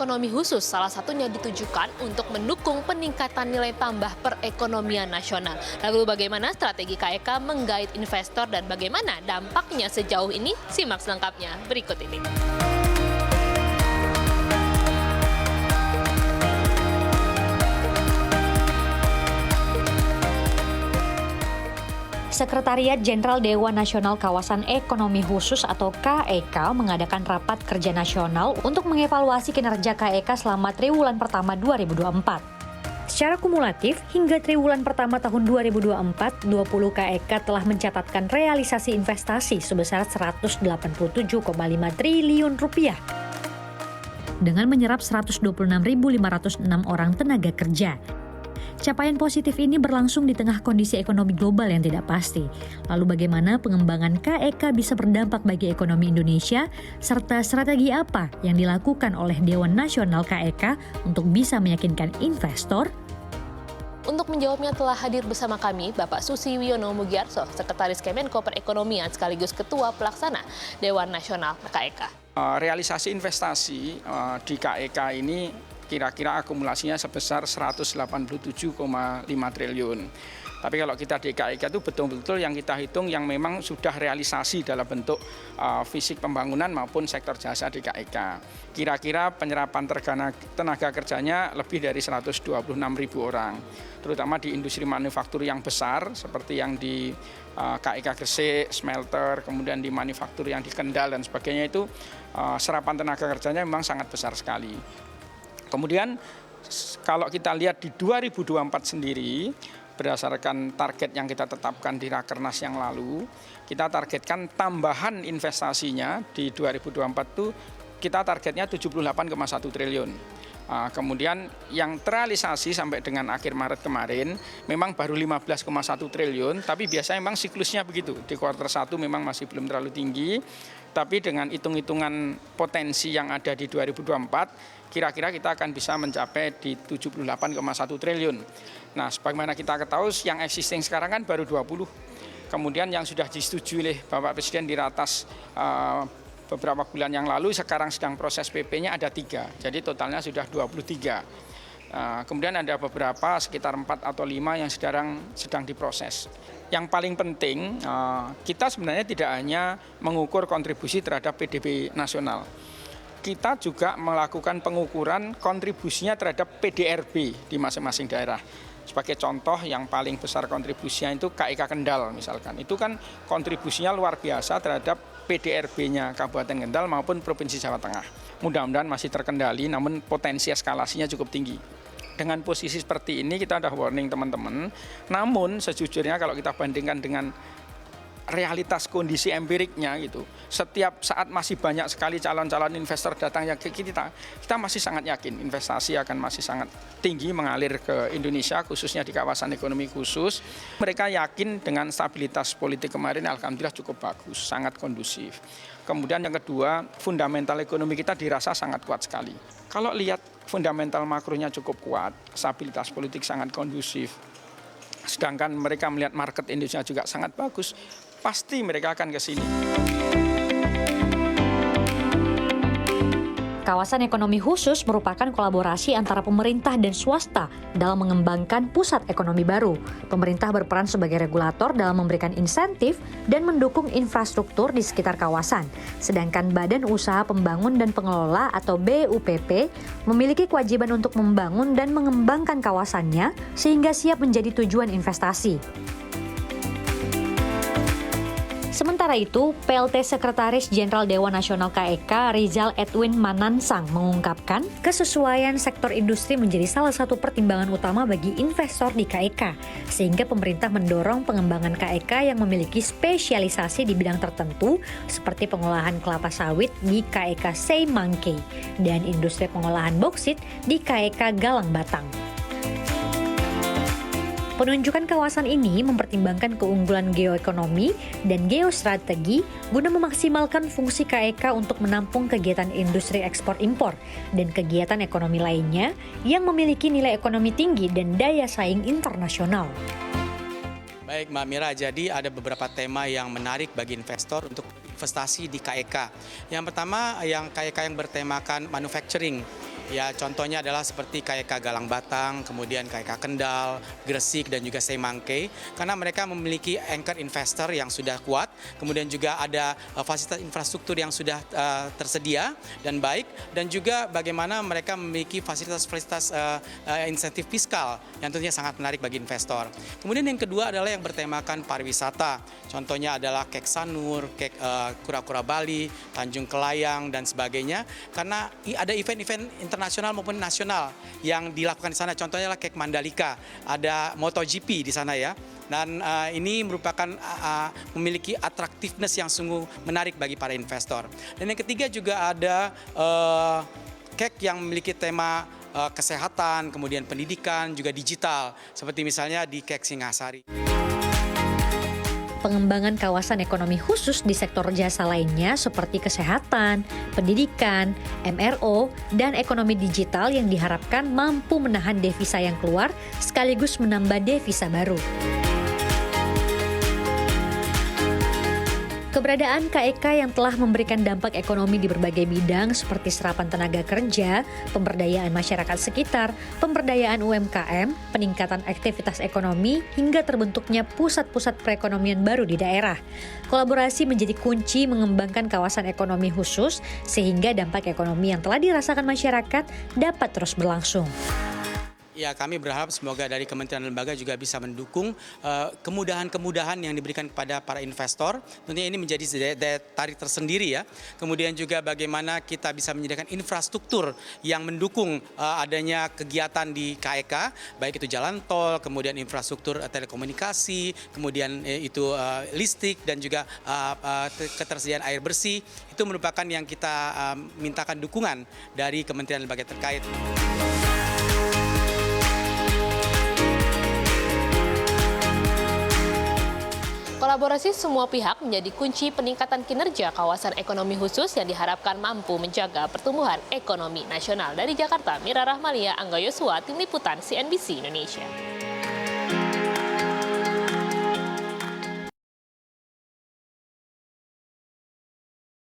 ekonomi khusus salah satunya ditujukan untuk mendukung peningkatan nilai tambah perekonomian nasional. Lalu bagaimana strategi KEK menggait investor dan bagaimana dampaknya sejauh ini? Simak selengkapnya berikut ini. Sekretariat Jenderal Dewan Nasional Kawasan Ekonomi Khusus atau KEK mengadakan rapat kerja nasional untuk mengevaluasi kinerja KEK selama triwulan pertama 2024. Secara kumulatif, hingga triwulan pertama tahun 2024, 20 KEK telah mencatatkan realisasi investasi sebesar 187,5 triliun rupiah dengan menyerap 126.506 orang tenaga kerja. Capaian positif ini berlangsung di tengah kondisi ekonomi global yang tidak pasti. Lalu bagaimana pengembangan KEK bisa berdampak bagi ekonomi Indonesia, serta strategi apa yang dilakukan oleh Dewan Nasional KEK untuk bisa meyakinkan investor? Untuk menjawabnya telah hadir bersama kami Bapak Susi Wiono Mugiarso, Sekretaris Kemenko Perekonomian sekaligus Ketua Pelaksana Dewan Nasional KEK. Realisasi investasi di KEK ini kira-kira akumulasinya sebesar 187,5 triliun. Tapi kalau kita di KEK itu betul-betul yang kita hitung yang memang sudah realisasi dalam bentuk fisik pembangunan maupun sektor jasa di KEK. Kira-kira penyerapan tenaga kerjanya lebih dari 126.000 orang. Terutama di industri manufaktur yang besar seperti yang di KEK Gresik, smelter, kemudian di manufaktur yang di Kendal dan sebagainya itu serapan tenaga kerjanya memang sangat besar sekali. Kemudian kalau kita lihat di 2024 sendiri, berdasarkan target yang kita tetapkan di Rakernas yang lalu, kita targetkan tambahan investasinya di 2024 itu kita targetnya 78,1 triliun. Kemudian yang terrealisasi sampai dengan akhir Maret kemarin memang baru 15,1 triliun, tapi biasanya memang siklusnya begitu. Di kuartal 1 memang masih belum terlalu tinggi, tapi dengan hitung-hitungan potensi yang ada di 2024, kira-kira kita akan bisa mencapai di 78,1 triliun. Nah, sebagaimana kita ketahui yang existing sekarang kan baru 20. Kemudian yang sudah disetujui oleh Bapak Presiden di Ratas beberapa bulan yang lalu, sekarang sedang proses PP-nya ada 3. Jadi totalnya sudah 23. Kemudian ada beberapa sekitar 4 atau 5 yang sedang diproses. Yang paling penting, kita sebenarnya tidak hanya mengukur kontribusi terhadap PDB nasional. Kita juga melakukan pengukuran kontribusinya terhadap PDRB di masing-masing daerah. Sebagai contoh yang paling besar kontribusinya itu KEK Kendal misalkan. Itu kan kontribusinya luar biasa terhadap PDRB-nya Kabupaten Kendal maupun Provinsi Jawa Tengah. Mudah-mudahan masih terkendali namun potensi eskalasinya cukup tinggi. Dengan posisi seperti ini kita ada warning teman-teman. Namun sejujurnya kalau kita bandingkan dengan realitas kondisi empiriknya gitu. Setiap saat masih banyak sekali calon-calon investor datang yang ke kita masih sangat yakin investasi akan masih sangat tinggi mengalir ke Indonesia khususnya di kawasan ekonomi khusus. Mereka yakin dengan stabilitas politik kemarin alhamdulillah cukup bagus, sangat kondusif. Kemudian yang kedua, fundamental ekonomi kita dirasa sangat kuat sekali. Kalau lihat fundamental makronya cukup kuat, stabilitas politik sangat kondusif. Sedangkan mereka melihat market Indonesia juga sangat bagus, pasti mereka akan ke sini. Kawasan ekonomi khusus merupakan kolaborasi antara pemerintah dan swasta dalam mengembangkan pusat ekonomi baru. Pemerintah berperan sebagai regulator dalam memberikan insentif dan mendukung infrastruktur di sekitar kawasan. Sedangkan Badan Usaha Pembangun dan Pengelola atau BUPP memiliki kewajiban untuk membangun dan mengembangkan kawasannya sehingga siap menjadi tujuan investasi. Sementara itu, PLT Sekretaris Jenderal Dewan Nasional KEK Rizal Edwin Manansang mengungkapkan kesesuaian sektor industri menjadi salah satu pertimbangan utama bagi investor di KEK, sehingga pemerintah mendorong pengembangan KEK yang memiliki spesialisasi di bidang tertentu seperti pengolahan kelapa sawit di KEK Seimangke dan industri pengolahan boksit di KEK Galang Batang. Penunjukan kawasan ini mempertimbangkan keunggulan geoekonomi dan geostrategi guna memaksimalkan fungsi KEK untuk menampung kegiatan industri ekspor-impor dan kegiatan ekonomi lainnya yang memiliki nilai ekonomi tinggi dan daya saing internasional. Baik Mbak Mira, jadi ada beberapa tema yang menarik bagi investor untuk investasi di KEK. Yang pertama, yang KEK yang bertemakan manufacturing. Ya, contohnya adalah seperti KEK Galang Batang, kemudian KEK Kendal, Gresik, dan juga Semangke. Karena mereka memiliki anchor investor yang sudah kuat, kemudian juga ada fasilitas infrastruktur yang sudah tersedia dan baik, dan juga bagaimana mereka memiliki fasilitas-fasilitas insentif fiskal yang tentunya sangat menarik bagi investor. Kemudian yang kedua adalah yang bertemakan pariwisata. Contohnya adalah KEK Sanur, KEK Kura-Kura Bali, Tanjung Kelayang, dan sebagainya. Karena ada event-event internasional maupun nasional yang dilakukan di sana. Contohnya adalah KEK Mandalika, ada MotoGP di sana ya. Dan ini merupakan memiliki atraktiveness yang sungguh menarik bagi para investor. Dan yang ketiga juga ada KEK yang memiliki tema kesehatan, kemudian pendidikan, juga digital. Seperti misalnya di KEK Singasari. Pengembangan kawasan ekonomi khusus di sektor jasa lainnya seperti kesehatan, pendidikan, MRO, dan ekonomi digital yang diharapkan mampu menahan devisa yang keluar sekaligus menambah devisa baru. Keberadaan KEK yang telah memberikan dampak ekonomi di berbagai bidang seperti serapan tenaga kerja, pemberdayaan masyarakat sekitar, pemberdayaan UMKM, peningkatan aktivitas ekonomi, hingga terbentuknya pusat-pusat perekonomian baru di daerah. Kolaborasi menjadi kunci mengembangkan kawasan ekonomi khusus sehingga dampak ekonomi yang telah dirasakan masyarakat dapat terus berlangsung. Ya, kami berharap semoga dari kementerian dan lembaga juga bisa mendukung kemudahan-kemudahan yang diberikan kepada para investor. Tentunya ini menjadi daya tarik tersendiri ya. Kemudian juga bagaimana kita bisa menyediakan infrastruktur yang mendukung adanya kegiatan di KEK, baik itu jalan tol, kemudian infrastruktur telekomunikasi, kemudian itu listrik dan juga ketersediaan air bersih. Itu merupakan yang kita mintakan dukungan dari kementerian dan lembaga terkait. Kolaborasi semua pihak menjadi kunci peningkatan kinerja kawasan ekonomi khusus yang diharapkan mampu menjaga pertumbuhan ekonomi nasional. Dari Jakarta, Mira Rahmalia, Angga Yosua, Tim Liputan CNBC Indonesia.